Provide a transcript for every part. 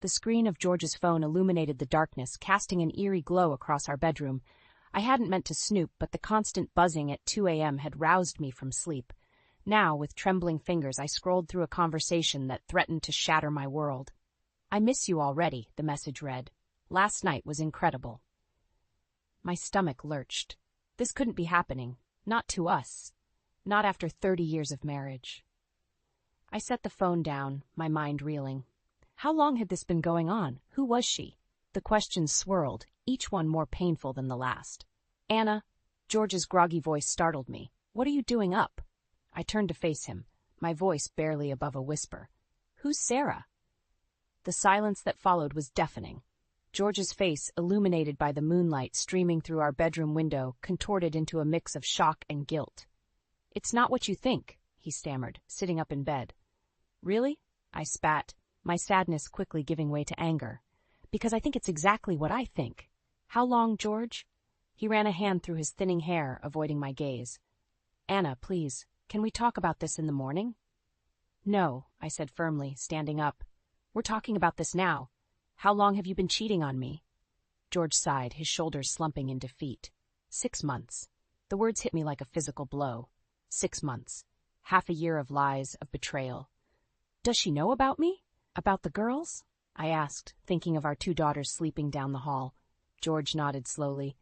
The screen of George's phone illuminated the darkness, casting an eerie glow across our bedroom. I hadn't meant to snoop, but the constant buzzing at 2 a.m. had roused me from sleep. Now, with trembling fingers, I scrolled through a conversation that threatened to shatter my world. "I miss you already," the message read. "Last night was incredible." My stomach lurched. This couldn't be happening. Not to us. Not after 30 years of marriage. I set the phone down, my mind reeling. How long had this been going on? Who was she? The questions swirled, each one more painful than the last. "Anna," George's groggy voice startled me. "What are you doing up?" I turned to face him, my voice barely above a whisper. "Who's Sarah?" The silence that followed was deafening. George's face, illuminated by the moonlight streaming through our bedroom window, contorted into a mix of shock and guilt. "It's not what you think," he stammered, sitting up in bed. "Really?" I spat, my sadness quickly giving way to anger. "Because I think it's exactly what I think." "How long, George?" He ran a hand through his thinning hair, avoiding my gaze. "Anna, please, can we talk about this in the morning?" "No," I said firmly, standing up. "We're talking about this now. How long have you been cheating on me?" George sighed, his shoulders slumping in defeat. 6 months. The words hit me like a physical blow. 6 months. Half a year of lies, of betrayal. "Does she know about me? About the girls?" I asked, thinking of our 2 daughters sleeping down the hall. George nodded slowly.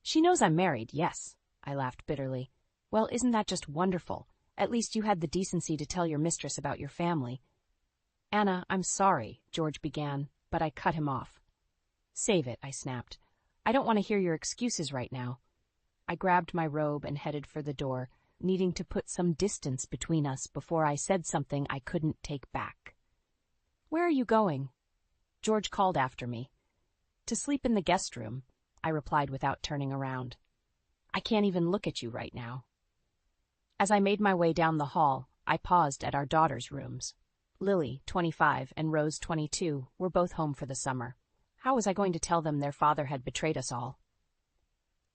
"She knows I'm married, yes." I laughed bitterly. "Well, isn't that just wonderful? At least you had the decency to tell your mistress about your family." "Anna, I'm sorry," George began, but I cut him off. "Save it," I snapped. "I don't want to hear your excuses right now." I grabbed my robe and headed for the door, needing to put some distance between us before I said something I couldn't take back. "Where are you going?" George called after me. "To sleep in the guest room," I replied without turning around. "I can't even look at you right now." As I made my way down the hall, I paused at our daughters' rooms. Lily, 25, and Rose, 22, were both home for the summer. How was I going to tell them their father had betrayed us all?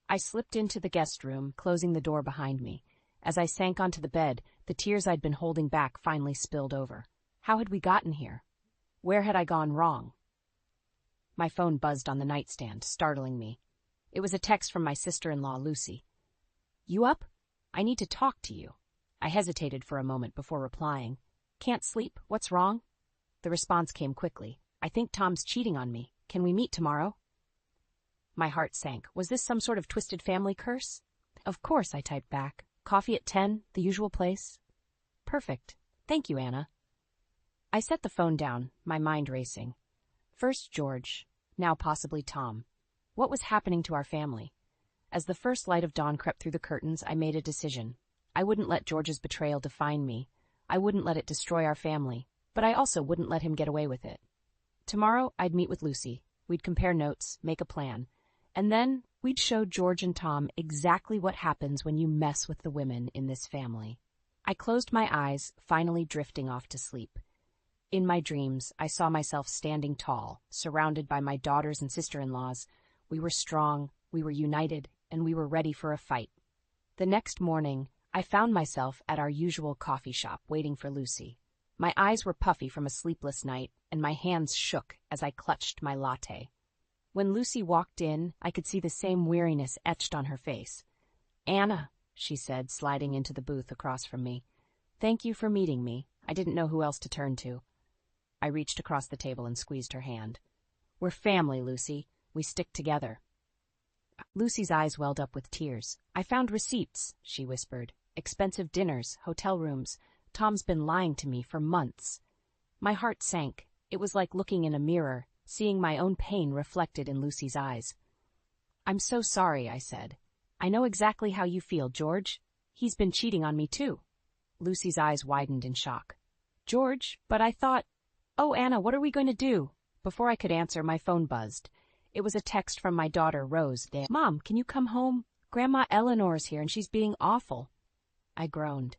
I slipped into the guest room, closing the door behind me. As I sank onto the bed, the tears I'd been holding back finally spilled over. How had we gotten here? Where had I gone wrong? My phone buzzed on the nightstand, startling me. It was a text from my sister-in-law, Lucy. "You up? I need to talk to you." I hesitated for a moment before replying. "Can't sleep? What's wrong?" The response came quickly. "I think Tom's cheating on me. Can we meet tomorrow?" My heart sank. Was this some sort of twisted family curse? "Of course," I typed back. "Coffee at 10, the usual place?" "Perfect. Thank you, Anna." I set the phone down, my mind racing. First George, now possibly Tom. What was happening to our family? As the first light of dawn crept through the curtains, I made a decision. I wouldn't let George's betrayal define me. I wouldn't let it destroy our family, but I also wouldn't let him get away with it. Tomorrow, I'd meet with Lucy. We'd compare notes, make a plan. And then, we'd show George and Tom exactly what happens when you mess with the women in this family. I closed my eyes, finally drifting off to sleep. In my dreams, I saw myself standing tall, surrounded by my daughters and sister-in-laws. We were strong, we were united, and we were ready for a fight. The next morning, I found myself at our usual coffee shop waiting for Lucy. My eyes were puffy from a sleepless night, and my hands shook as I clutched my latte. When Lucy walked in, I could see the same weariness etched on her face. "Anna," she said, sliding into the booth across from me. "Thank you for meeting me. I didn't know who else to turn to." I reached across the table and squeezed her hand. "We're family, Lucy. We stick together." Lucy's eyes welled up with tears. "I found receipts," she whispered. "Expensive dinners, hotel rooms. Tom's been lying to me for months." My heart sank. It was like looking in a mirror, seeing my own pain reflected in Lucy's eyes. "I'm so sorry," I said. "I know exactly how you feel, George. He's been cheating on me, too." Lucy's eyes widened in shock. "George, but I thought—" "Oh, Anna, what are we going to do?" Before I could answer, my phone buzzed. It was a text from my daughter, Rose. "Mom, can you come home? Grandma Eleanor's here and she's being awful." I groaned.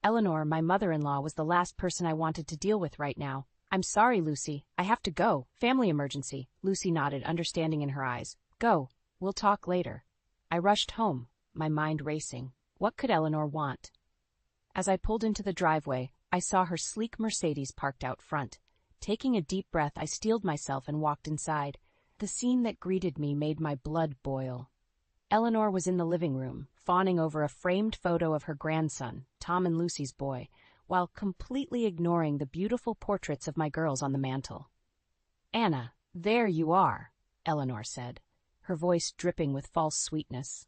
Eleanor, my mother-in-law, was the last person I wanted to deal with right now. "I'm sorry, Lucy. I have to go. Family emergency." Lucy nodded, understanding in her eyes. "Go. We'll talk later." I rushed home, my mind racing. What could Eleanor want? As I pulled into the driveway, I saw her sleek Mercedes parked out front. Taking a deep breath, I steeled myself and walked inside. The scene that greeted me made my blood boil. Eleanor was in the living room, fawning over a framed photo of her grandson, Tom and Lucy's boy, while completely ignoring the beautiful portraits of my girls on the mantel. "Anna, there you are," Eleanor said, her voice dripping with false sweetness.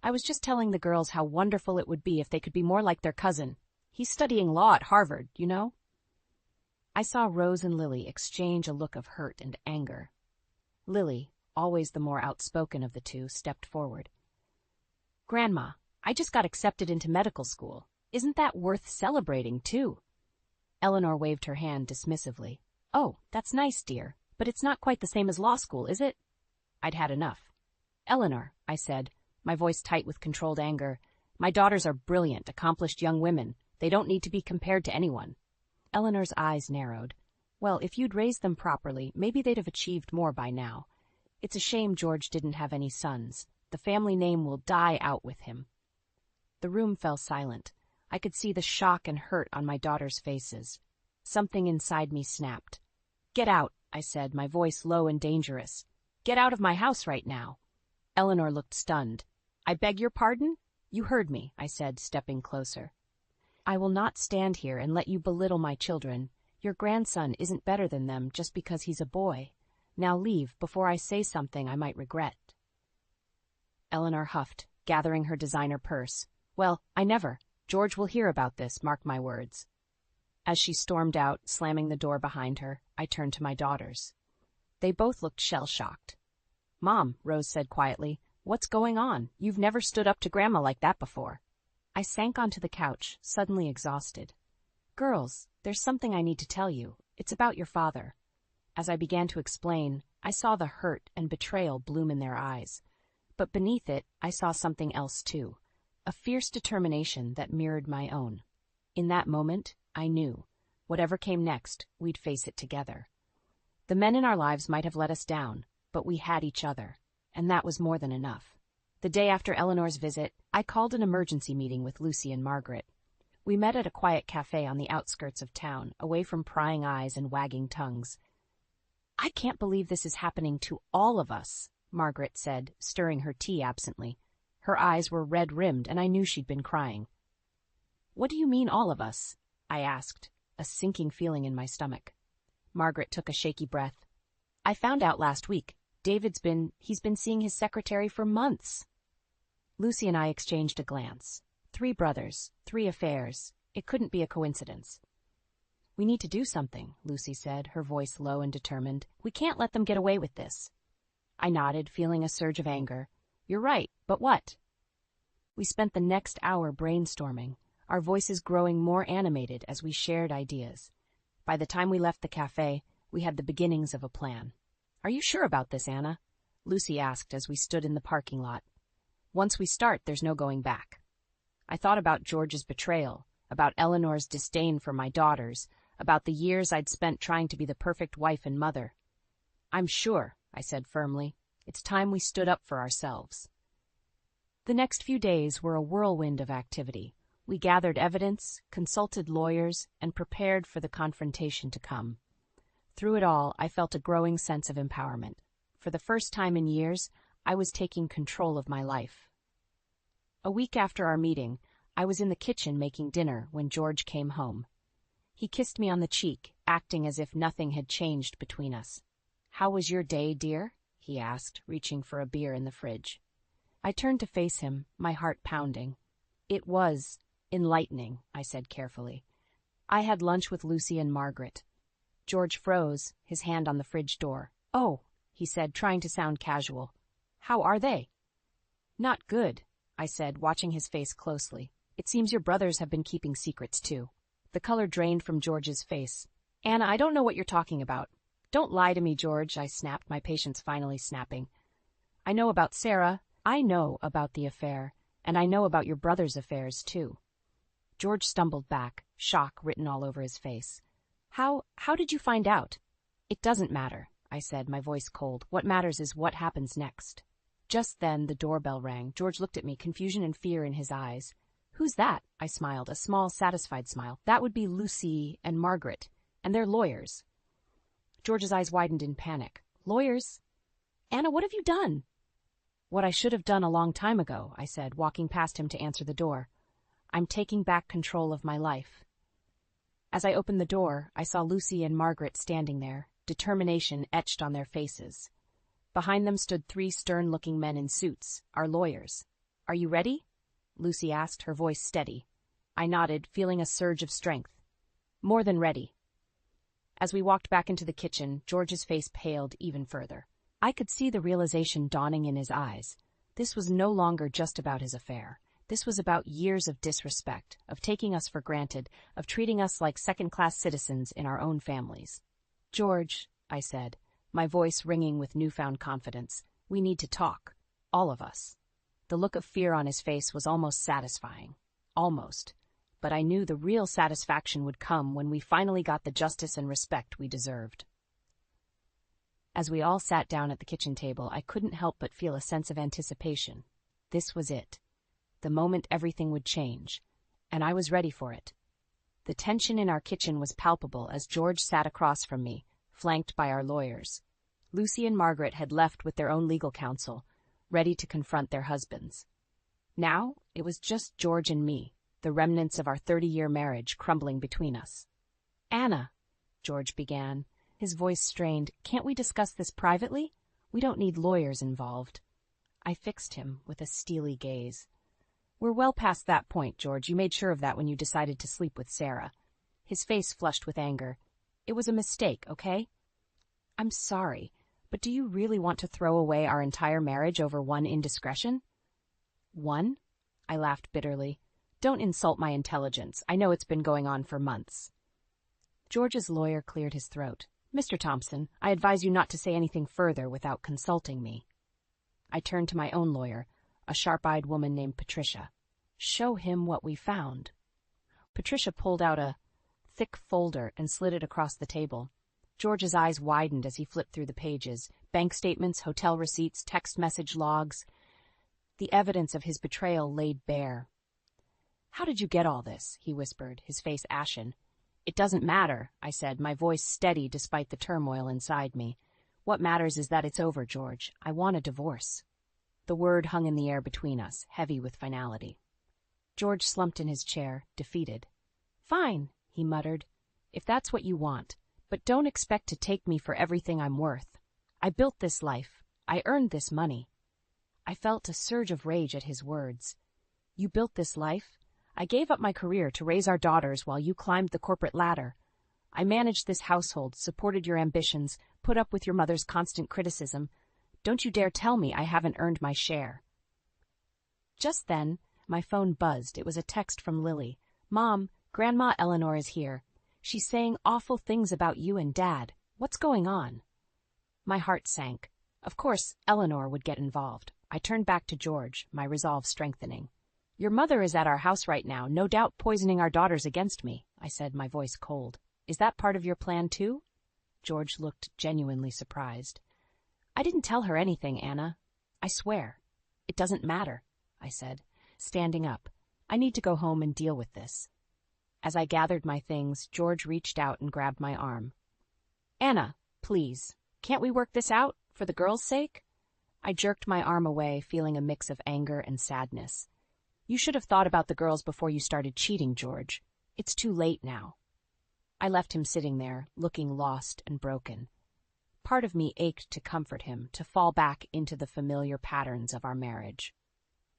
"I was just telling the girls how wonderful it would be if they could be more like their cousin. He's studying law at Harvard, you know?" I saw Rose and Lily exchange a look of hurt and anger. Lily, always the more outspoken of the two, stepped forward. "Grandma, I just got accepted into medical school. Isn't that worth celebrating, too?" Eleanor waved her hand dismissively. "Oh, that's nice, dear, but it's not quite the same as law school, is it?" I'd had enough. "Eleanor," I said, my voice tight with controlled anger, "my daughters are brilliant, accomplished young women. They don't need to be compared to anyone." Eleanor's eyes narrowed. "Well, if you'd raised them properly, maybe they'd have achieved more by now. It's a shame George didn't have any sons. The family name will die out with him." The room fell silent. I could see the shock and hurt on my daughters' faces. Something inside me snapped. "Get out," I said, my voice low and dangerous. "Get out of my house right now." Eleanor looked stunned. "I beg your pardon?" "You heard me," I said, stepping closer. "I will not stand here and let you belittle my children. Your grandson isn't better than them just because he's a boy. Now leave before I say something I might regret." Eleanor huffed, gathering her designer purse. "Well, I never. George will hear about this, mark my words." As she stormed out, slamming the door behind her, I turned to my daughters. They both looked shell-shocked. "Mom," Rose said quietly, "what's going on? You've never stood up to Grandma like that before." I sank onto the couch, suddenly exhausted. "Girls, there's something I need to tell you. It's about your father." As I began to explain, I saw the hurt and betrayal bloom in their eyes. But beneath it, I saw something else too, a fierce determination that mirrored my own. In that moment, I knew, whatever came next, we'd face it together. The men in our lives might have let us down, but we had each other, and that was more than enough. The day after Eleanor's visit, I called an emergency meeting with Lucy and Margaret. We met at a quiet cafe on the outskirts of town, away from prying eyes and wagging tongues. "I can't believe this is happening to all of us," Margaret said, stirring her tea absently. Her eyes were red-rimmed, and I knew she'd been crying. "What do you mean, all of us?" I asked, a sinking feeling in my stomach. Margaret took a shaky breath. "I found out last week. He's been seeing his secretary for months." Lucy and I exchanged a glance. 3 brothers, 3 affairs. It couldn't be a coincidence. "We need to do something," Lucy said, her voice low and determined. "We can't let them get away with this." I nodded, feeling a surge of anger. "You're right, but what?" We spent the next hour brainstorming, our voices growing more animated as we shared ideas. By the time we left the cafe, we had the beginnings of a plan. "Are you sure about this, Anna?" Lucy asked as we stood in the parking lot. "Once we start, there's no going back." I thought about George's betrayal, about Eleanor's disdain for my daughters, about the years I'd spent trying to be the perfect wife and mother. "I'm sure," I said firmly. "It's time we stood up for ourselves." The next few days were a whirlwind of activity. We gathered evidence, consulted lawyers, and prepared for the confrontation to come. Through it all, I felt a growing sense of empowerment. For the first time in years, I was taking control of my life. A week after our meeting, I was in the kitchen making dinner when George came home. He kissed me on the cheek, acting as if nothing had changed between us. "How was your day, dear?" he asked, reaching for a beer in the fridge. I turned to face him, my heart pounding. "It was enlightening," I said carefully. "I had lunch with Lucy and Margaret." George froze, his hand on the fridge door. "Oh," he said, trying to sound casual. "How are they?" "Not good," I said, watching his face closely. "It seems your brothers have been keeping secrets, too." The color drained from George's face. "Anna, I don't know what you're talking about." "Don't lie to me, George," I snapped, my patience finally snapping. "I know about Sarah. I know about the affair, and I know about your brother's affairs, too." George stumbled back, shock written all over his face. How did you find out?" "It doesn't matter," I said, my voice cold. "What matters is what happens next." Just then, the doorbell rang. George looked at me, confusion and fear in his eyes. "Who's that?" I smiled, a small, satisfied smile. "That would be Lucy and Margaret, and they're lawyers." George's eyes widened in panic. Lawyers? Anna, what have you done? What I should have done a long time ago, I said, walking past him to answer the door. I'm taking back control of my life. As I opened the door, I saw Lucy and Margaret standing there, determination etched on their faces. Behind them stood 3 stern-looking men in suits, our lawyers. Are you ready? Lucy asked, her voice steady. I nodded, feeling a surge of strength. More than ready. As we walked back into the kitchen, George's face paled even further. I could see the realization dawning in his eyes. This was no longer just about his affair. This was about years of disrespect, of taking us for granted, of treating us like second-class citizens in our own families. George, I said, my voice ringing with newfound confidence, we need to talk. All of us. The look of fear on his face was almost satisfying. Almost. But I knew the real satisfaction would come when we finally got the justice and respect we deserved. As we all sat down at the kitchen table, I couldn't help but feel a sense of anticipation. This was it. The moment everything would change. And I was ready for it. The tension in our kitchen was palpable as George sat across from me, flanked by our lawyers. Lucy and Margaret had left with their own legal counsel, ready to confront their husbands. Now, it was just George and me, the remnants of our 30-year marriage crumbling between us. Anna, George began, his voice strained, can't we discuss this privately? We don't need lawyers involved. I fixed him with a steely gaze. We're well past that point, George. You made sure of that when you decided to sleep with Sarah. His face flushed with anger. It was a mistake, okay? I'm sorry, but do you really want to throw away our entire marriage over one indiscretion? One? I laughed bitterly. Don't insult my intelligence. I know it's been going on for months. George's lawyer cleared his throat. Mr. Thompson, I advise you not to say anything further without consulting me. I turned to my own lawyer, a sharp-eyed woman named Patricia. Show him what we found. Patricia pulled out a thick folder and slid it across the table. George's eyes widened as he flipped through the pages. Bank statements, hotel receipts, text message logs. The evidence of his betrayal laid bare. How did you get all this? He whispered, his face ashen. It doesn't matter, I said, my voice steady despite the turmoil inside me. What matters is that it's over, George. I want a divorce. The word hung in the air between us, heavy with finality. George slumped in his chair, defeated. Fine, he muttered, if that's what you want, but don't expect to take me for everything I'm worth. I built this life. I earned this money. I felt a surge of rage at his words. You built this life? I gave up my career to raise our daughters while you climbed the corporate ladder. I managed this household, supported your ambitions, put up with your mother's constant criticism. Don't you dare tell me I haven't earned my share. Just then, my phone buzzed. It was a text from Lily. Mom, Grandma Eleanor is here. She's saying awful things about you and Dad. What's going on? My heart sank. Of course, Eleanor would get involved. I turned back to George, my resolve strengthening. Your mother is at our house right now, no doubt poisoning our daughters against me, I said, my voice cold. Is that part of your plan, too? George looked genuinely surprised. I didn't tell her anything, Anna. I swear. It doesn't matter, I said, standing up. I need to go home and deal with this. As I gathered my things, George reached out and grabbed my arm. Anna, please, can't we work this out, for the girls' sake? I jerked my arm away, feeling a mix of anger and sadness. You should have thought about the girls before you started cheating, George. It's too late now. I left him sitting there, looking lost and broken. Part of me ached to comfort him, to fall back into the familiar patterns of our marriage.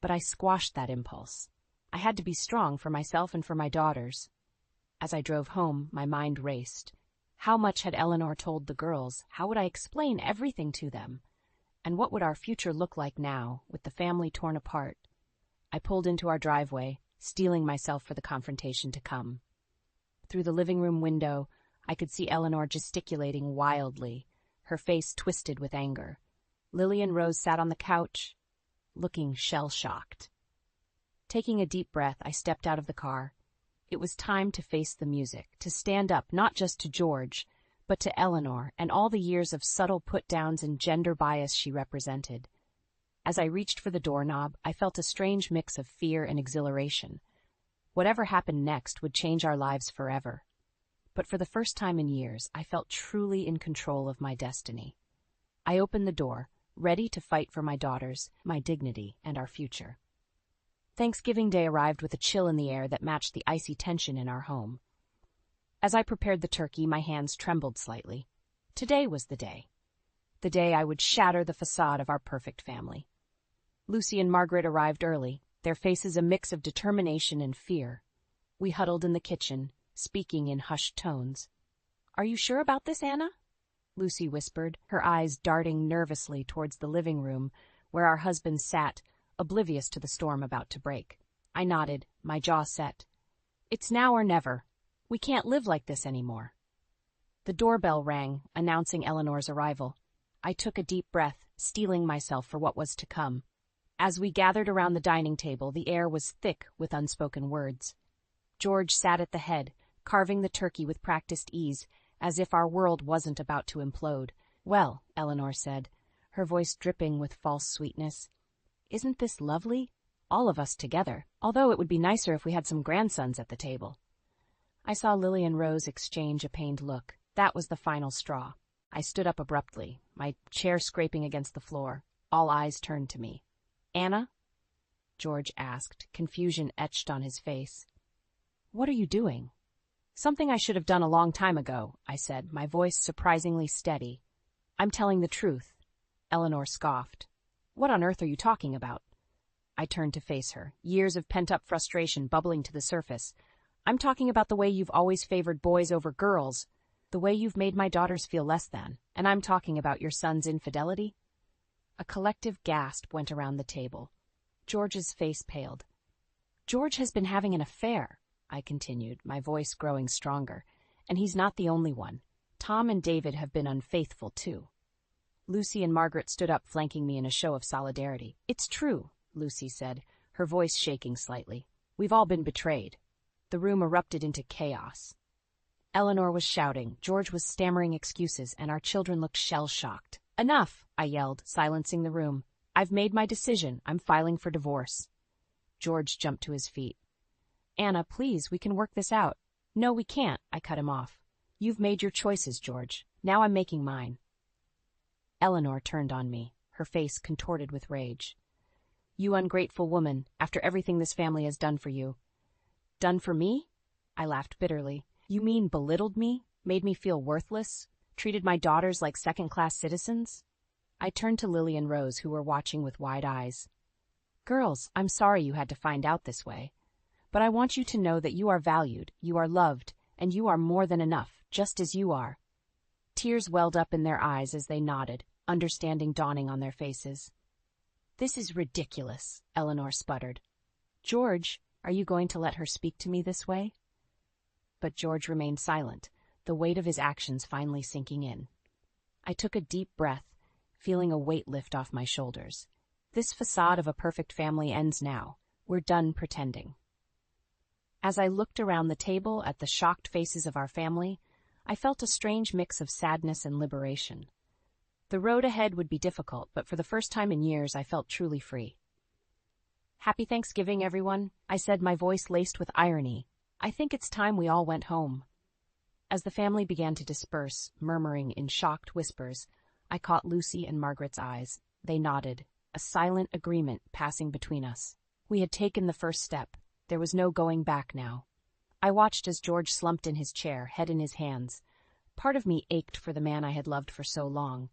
But I squashed that impulse. I had to be strong for myself and for my daughters. As I drove home, my mind raced. How much had Eleanor told the girls? How would I explain everything to them? And what would our future look like now, with the family torn apart? I pulled into our driveway, steeling myself for the confrontation to come. Through the living room window, I could see Eleanor gesticulating wildly, her face twisted with anger. Lily and Rose sat on the couch, looking shell-shocked. Taking a deep breath, I stepped out of the car. It was time to face the music, to stand up not just to George, but to Eleanor and all the years of subtle put-downs and gender bias she represented. As I reached for the doorknob, I felt a strange mix of fear and exhilaration. Whatever happened next would change our lives forever. but for the first time in years, I felt truly in control of my destiny. I opened the door, ready to fight for my daughters, my dignity, and our future. Thanksgiving Day arrived with a chill in the air that matched the icy tension in our home. As I prepared the turkey, my hands trembled slightly. Today was the day. The day I would shatter the facade of our perfect family. Lucy and Margaret arrived early, their faces a mix of determination and fear. We huddled in the kitchen, speaking in hushed tones. "Are you sure about this, Anna?" Lucy whispered, her eyes darting nervously towards the living room, where our husbands sat, oblivious to the storm about to break. I nodded, my jaw set. "It's now or never. We can't live like this anymore." The doorbell rang, announcing Eleanor's arrival. I took a deep breath, steeling myself for what was to come. As we gathered around the dining table, the air was thick with unspoken words. George sat at the head, carving the turkey with practiced ease, as if our world wasn't about to implode. "Well," Eleanor said, her voice dripping with false sweetness, "isn't this lovely? All of us together, although it would be nicer if we had some grandsons at the table." I saw Lily and Rose exchange a pained look. That was the final straw. I stood up abruptly, my chair scraping against the floor. All eyes turned to me. "Anna?" George asked, confusion etched on his face. "What are you doing?" "Something I should have done a long time ago," I said, my voice surprisingly steady. "I'm telling the truth." Eleanor scoffed. "What on earth are you talking about?" I turned to face her, years of pent-up frustration bubbling to the surface. "I'm talking about the way you've always favored boys over girls, the way you've made my daughters feel less than, and I'm talking about your son's infidelity." A collective gasp went around the table. George's face paled. "George has been having an affair," I continued, my voice growing stronger, "and he's not the only one. Tom and David have been unfaithful, too." Lucy and Margaret stood up, flanking me in a show of solidarity. "It's true," Lucy said, her voice shaking slightly. "We've all been betrayed." The room erupted into chaos. Eleanor was shouting, George was stammering excuses, and our children looked shell-shocked. "Enough," I yelled, silencing the room. "I've made my decision. I'm filing for divorce." George jumped to his feet. "Anna, please, we can work this out." "No, we can't," I cut him off. "You've made your choices, George. Now I'm making mine." Eleanor turned on me, her face contorted with rage. "You ungrateful woman, after everything this family has done for you." "Done for me?" I laughed bitterly. "You mean belittled me, made me feel worthless, treated my daughters like second-class citizens?" I turned to Lily and Rose, who were watching with wide eyes. "Girls, I'm sorry you had to find out this way. But I want you to know that you are valued, you are loved, and you are more than enough, just as you are." Tears welled up in their eyes as they nodded, understanding dawning on their faces. "This is ridiculous," Eleanor sputtered. "George, are you going to let her speak to me this way?" But George remained silent, the weight of his actions finally sinking in. I took a deep breath, feeling a weight lift off my shoulders. This facade of a perfect family ends now. We're done pretending. As I looked around the table at the shocked faces of our family, I felt a strange mix of sadness and liberation. The road ahead would be difficult, but for the first time in years I felt truly free. "Happy Thanksgiving, everyone," I said, my voice laced with irony. "I think it's time we all went home." As the family began to disperse, murmuring in shocked whispers, I caught Lucy and Margaret's eyes. They nodded, a silent agreement passing between us. We had taken the first step. There was no going back now. I watched as George slumped in his chair, head in his hands. Part of me ached for the man I had loved for so long,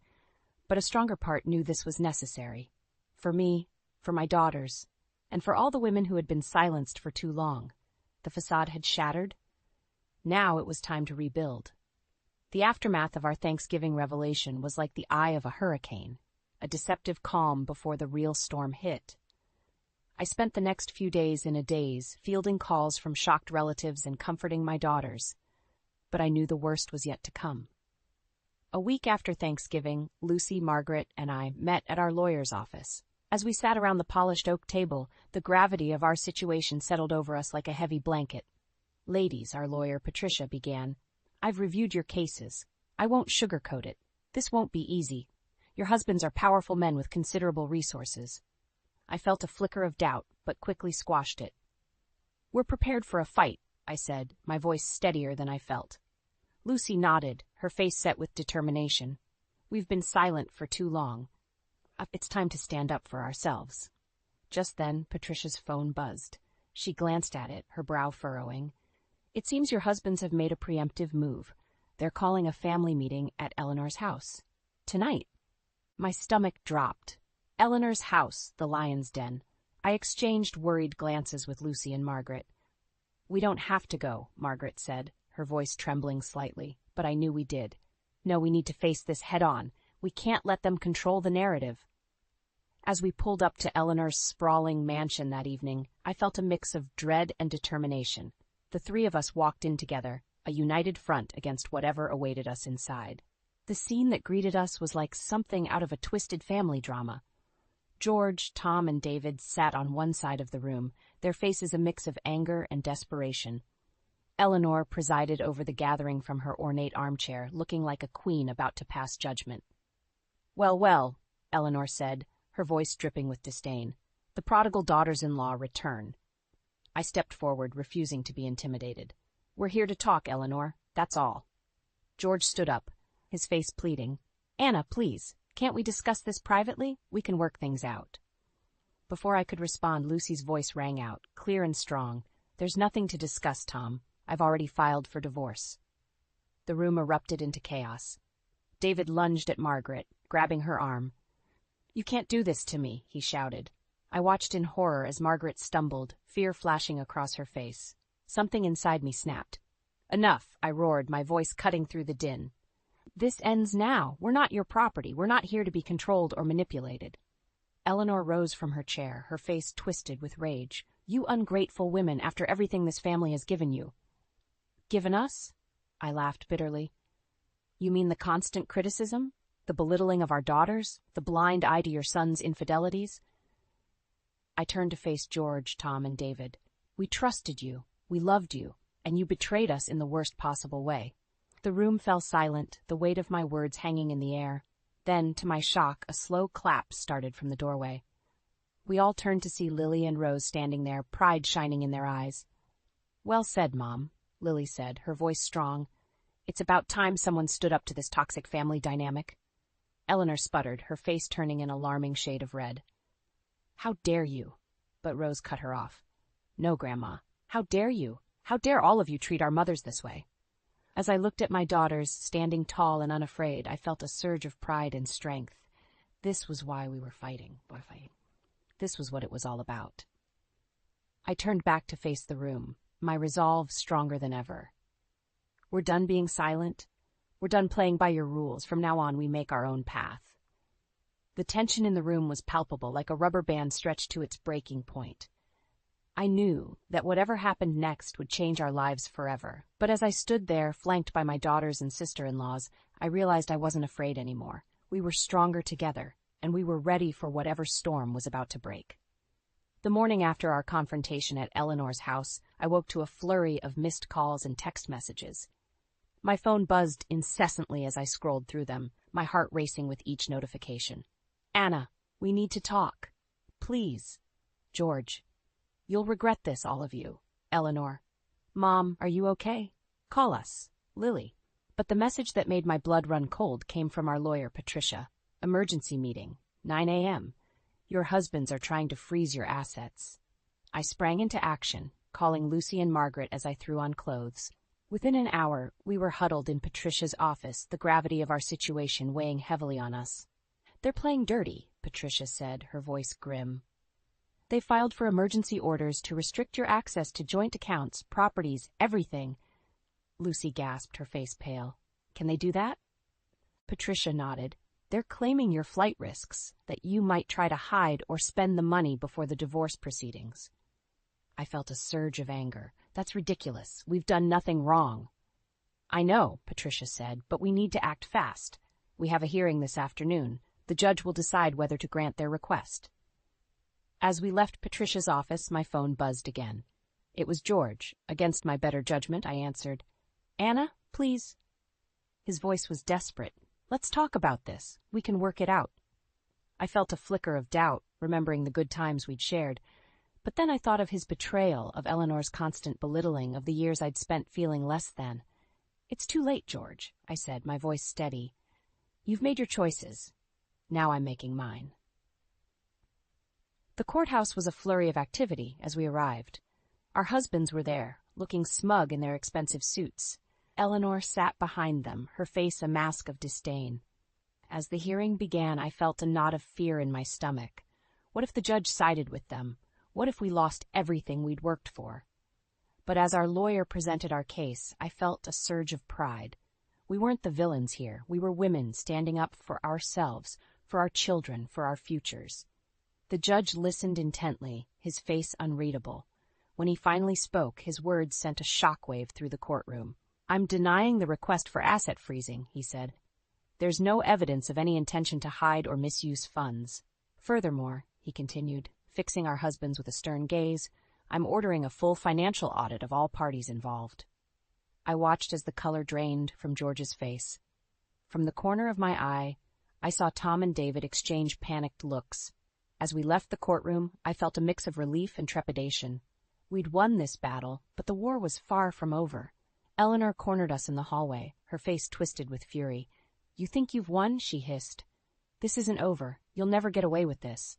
but a stronger part knew this was necessary. For me, for my daughters, and for all the women who had been silenced for too long. The facade had shattered. Now it was time to rebuild. The aftermath of our Thanksgiving revelation was like the eye of a hurricane, a deceptive calm before the real storm hit. I spent the next few days in a daze, fielding calls from shocked relatives and comforting my daughters. But I knew the worst was yet to come. A week after Thanksgiving, Lucy, Margaret, and I met at our lawyer's office. As we sat around the polished oak table, the gravity of our situation settled over us like a heavy blanket. "Ladies," our lawyer Patricia began, "I've reviewed your cases. I won't sugarcoat it. This won't be easy. Your husbands are powerful men with considerable resources." I felt a flicker of doubt, but quickly squashed it. "We're prepared for a fight," I said, my voice steadier than I felt. Lucy nodded, her face set with determination. We've been silent for too long. It's time to stand up for ourselves. Just then, Patricia's phone buzzed. She glanced at it, her brow furrowing. It seems your husbands have made a preemptive move. They're calling a family meeting at Eleanor's house. Tonight. My stomach dropped. Eleanor's house, the lion's den. I exchanged worried glances with Lucy and Margaret. We don't have to go, Margaret said, her voice trembling slightly, but I knew we did. No, we need to face this head on. We can't let them control the narrative. As we pulled up to Eleanor's sprawling mansion that evening, I felt a mix of dread and determination. The three of us walked in together, a united front against whatever awaited us inside. The scene that greeted us was like something out of a twisted family drama. George, Tom, and David sat on one side of the room, their faces a mix of anger and desperation. Eleanor presided over the gathering from her ornate armchair, looking like a queen about to pass judgment. "Well, well," Eleanor said, her voice dripping with disdain. "The prodigal daughters-in-law return." I stepped forward, refusing to be intimidated. "We're here to talk, Eleanor. That's all." George stood up, his face pleading. "Anna, please, can't we discuss this privately? We can work things out." Before I could respond, Lucy's voice rang out, clear and strong. "There's nothing to discuss, Tom. I've already filed for divorce." The room erupted into chaos. David lunged at Margaret, grabbing her arm. "You can't do this to me," he shouted. I watched in horror as Margaret stumbled, fear flashing across her face. Something inside me snapped. "Enough," I roared, my voice cutting through the din. "This ends now. We're not your property. We're not here to be controlled or manipulated." Eleanor rose from her chair, her face twisted with rage. "You ungrateful women, after everything this family has given you." "Given us?" I laughed bitterly. "You mean the constant criticism? The belittling of our daughters? The blind eye to your son's infidelities?" I turned to face George, Tom, and David. "We trusted you. We loved you. And you betrayed us in the worst possible way." The room fell silent, the weight of my words hanging in the air. Then, to my shock, a slow clap started from the doorway. We all turned to see Lily and Rose standing there, pride shining in their eyes. "Well said, Mom," Lily said, her voice strong. "It's about time someone stood up to this toxic family dynamic." Eleanor sputtered, her face turning an alarming shade of red. "How dare you?" But Rose cut her off. "No, Grandma. How dare you? How dare all of you treat our mothers this way?" As I looked at my daughters, standing tall and unafraid, I felt a surge of pride and strength. This was why we were fighting. This was what it was all about. I turned back to face the room, my resolve stronger than ever. "We're done being silent. We're done playing by your rules. From now on, we make our own path." The tension in the room was palpable, like a rubber band stretched to its breaking point. I knew that whatever happened next would change our lives forever, but as I stood there, flanked by my daughters and sister-in-laws, I realized I wasn't afraid anymore. We were stronger together, and we were ready for whatever storm was about to break. The morning after our confrontation at Eleanor's house, I woke to a flurry of missed calls and text messages. My phone buzzed incessantly as I scrolled through them, my heart racing with each notification. "Anna, we need to talk. Please." George. "You'll regret this, all of you." Eleanor. "Mom, are you okay? Call us." Lily. But the message that made my blood run cold came from our lawyer, Patricia. "Emergency meeting, 9 a.m. Your husbands are trying to freeze your assets." I sprang into action, calling Lucy and Margaret as I threw on clothes. Within an hour, we were huddled in Patricia's office, the gravity of our situation weighing heavily on us. "They're playing dirty," Patricia said, her voice grim. "They filed for emergency orders to restrict your access to joint accounts, properties, everything." Lucy gasped, her face pale. "Can they do that?" Patricia nodded. "They're claiming your flight risks, that you might try to hide or spend the money before the divorce proceedings." I felt a surge of anger. "That's ridiculous. We've done nothing wrong." "I know," Patricia said, "but we need to act fast. We have a hearing this afternoon. The judge will decide whether to grant their request." As we left Patricia's office, my phone buzzed again. It was George. Against my better judgment, I answered. "Anna, please." His voice was desperate. "Let's talk about this. We can work it out." I felt a flicker of doubt, remembering the good times we'd shared. But then I thought of his betrayal, of Eleanor's constant belittling, of the years I'd spent feeling less than. "It's too late, George," I said, my voice steady. "You've made your choices. Now I'm making mine." The courthouse was a flurry of activity as we arrived. Our husbands were there, looking smug in their expensive suits. Eleanor sat behind them, her face a mask of disdain. As the hearing began, I felt a knot of fear in my stomach. What if the judge sided with them? What if we lost everything we'd worked for? But as our lawyer presented our case, I felt a surge of pride. We weren't the villains here. We were women standing up for ourselves, for our children, for our futures. The judge listened intently, his face unreadable. When he finally spoke, his words sent a shockwave through the courtroom. "I'm denying the request for asset freezing," he said. "There's no evidence of any intention to hide or misuse funds. Furthermore," he continued, fixing our husbands with a stern gaze, "I'm ordering a full financial audit of all parties involved." I watched as the color drained from George's face. From the corner of my eye, I saw Tom and David exchange panicked looks. As we left the courtroom, I felt a mix of relief and trepidation. We'd won this battle, but the war was far from over. Eleanor cornered us in the hallway, her face twisted with fury. "You think you've won?" she hissed. "This isn't over. You'll never get away with this."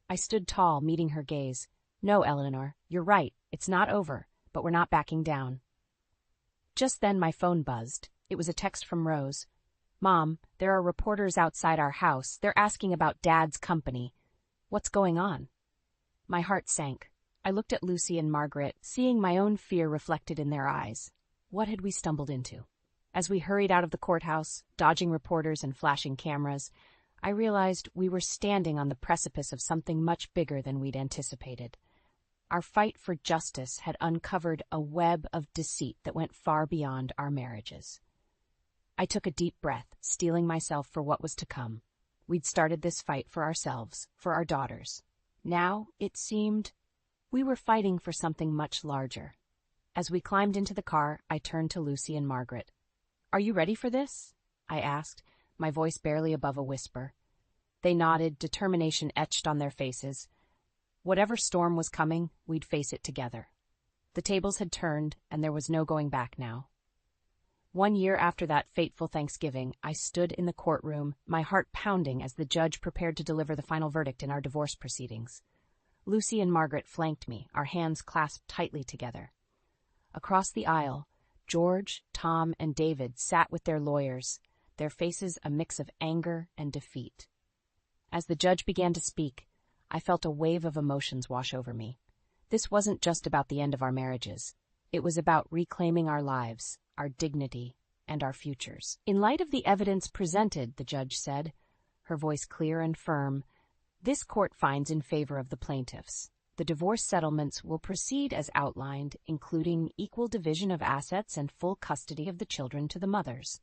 I stood tall, meeting her gaze. "No, Eleanor, you're right. It's not over, but we're not backing down." Just then my phone buzzed. It was a text from Rose. "Mom, there are reporters outside our house. They're asking about Dad's company. What's going on?" My heart sank. I looked at Lucy and Margaret, seeing my own fear reflected in their eyes. What had we stumbled into? As we hurried out of the courthouse, dodging reporters and flashing cameras, I realized we were standing on the precipice of something much bigger than we'd anticipated. Our fight for justice had uncovered a web of deceit that went far beyond our marriages. I took a deep breath, steeling myself for what was to come. We'd started this fight for ourselves, for our daughters. Now, it seemed, we were fighting for something much larger. As we climbed into the car, I turned to Lucy and Margaret. "Are you ready for this?" I asked, my voice barely above a whisper. They nodded, determination etched on their faces. Whatever storm was coming, we'd face it together. The tables had turned, and there was no going back now. 1 year after that fateful Thanksgiving, I stood in the courtroom, my heart pounding as the judge prepared to deliver the final verdict in our divorce proceedings. Lucy and Margaret flanked me, our hands clasped tightly together. Across the aisle, George, Tom, and David sat with their lawyers, their faces a mix of anger and defeat. As the judge began to speak, I felt a wave of emotions wash over me. This wasn't just about the end of our marriages. It was about reclaiming our lives, our dignity, and our futures. "In light of the evidence presented," the judge said, her voice clear and firm, "this court finds in favor of the plaintiffs. The divorce settlements will proceed as outlined, including equal division of assets and full custody of the children to the mothers."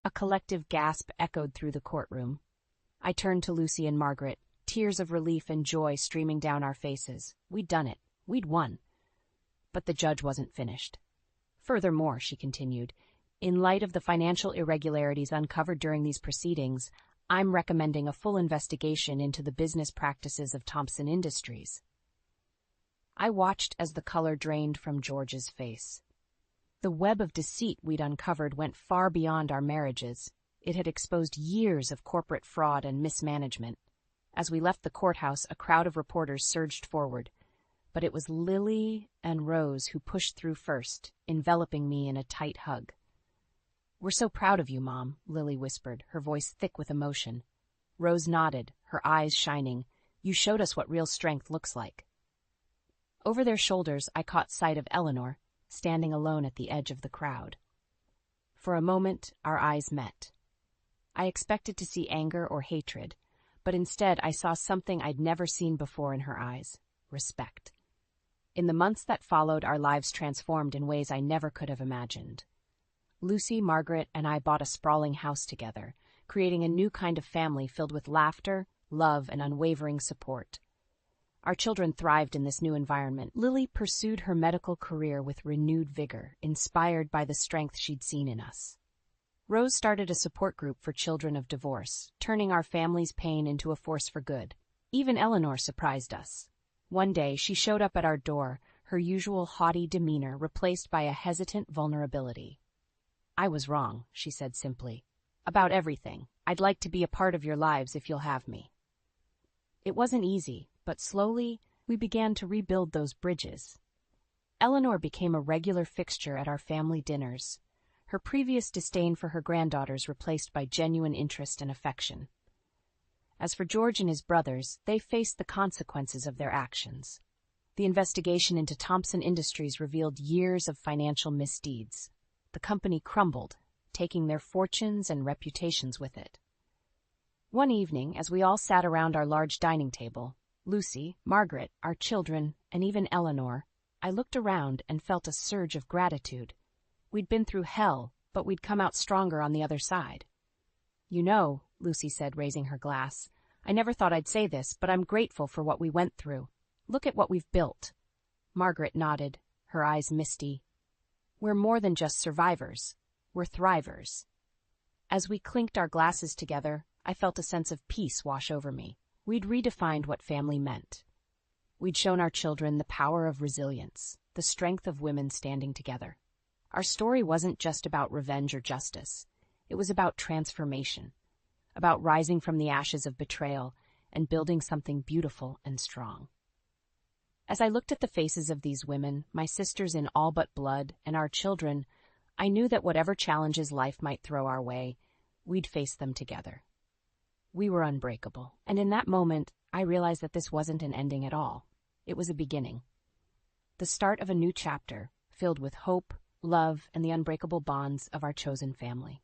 A collective gasp echoed through the courtroom. I turned to Lucy and Margaret, tears of relief and joy streaming down our faces. We'd done it. We'd won. But the judge wasn't finished. "Furthermore," she continued, "in light of the financial irregularities uncovered during these proceedings, I'm recommending a full investigation into the business practices of Thompson Industries." I watched as the color drained from George's face. The web of deceit we'd uncovered went far beyond our marriages. It had exposed years of corporate fraud and mismanagement. As we left the courthouse, a crowd of reporters surged forward. But it was Lily and Rose who pushed through first, enveloping me in a tight hug. "We're so proud of you, Mom," Lily whispered, her voice thick with emotion. Rose nodded, her eyes shining. "You showed us what real strength looks like." Over their shoulders, I caught sight of Eleanor, standing alone at the edge of the crowd. For a moment, our eyes met. I expected to see anger or hatred, but instead I saw something I'd never seen before in her eyes: respect. In the months that followed, our lives transformed in ways I never could have imagined. Lucy, Margaret, and I bought a sprawling house together, creating a new kind of family filled with laughter, love, and unwavering support. Our children thrived in this new environment. Lily pursued her medical career with renewed vigor, inspired by the strength she'd seen in us. Rose started a support group for children of divorce, turning our family's pain into a force for good. Even Eleanor surprised us. One day, she showed up at our door, her usual haughty demeanor replaced by a hesitant vulnerability. I was wrong, she said simply. About everything. I'd like to be a part of your lives if you'll have me. It wasn't easy, but slowly, we began to rebuild those bridges. Eleanor became a regular fixture at our family dinners, her previous disdain for her granddaughters replaced by genuine interest and affection. As for George and his brothers, they faced the consequences of their actions. The investigation into Thompson Industries revealed years of financial misdeeds. The company crumbled, taking their fortunes and reputations with it. One evening, as we all sat around our large dining table, Lucy, Margaret, our children, and even Eleanor, I looked around and felt a surge of gratitude. We'd been through hell, but we'd come out stronger on the other side. You know, Lucy said, raising her glass, I never thought I'd say this, but I'm grateful for what we went through. Look at what we've built. Margaret nodded, her eyes misty. We're more than just survivors. We're thrivers. As we clinked our glasses together, I felt a sense of peace wash over me. We'd redefined what family meant. We'd shown our children the power of resilience, the strength of women standing together. Our story wasn't just about revenge or justice. It was about transformation, about rising from the ashes of betrayal and building something beautiful and strong. As I looked at the faces of these women, my sisters in all but blood, and our children, I knew that whatever challenges life might throw our way, we'd face them together. We were unbreakable, and in that moment, I realized that this wasn't an ending at all. It was a beginning. The start of a new chapter, filled with hope, love, and the unbreakable bonds of our chosen family.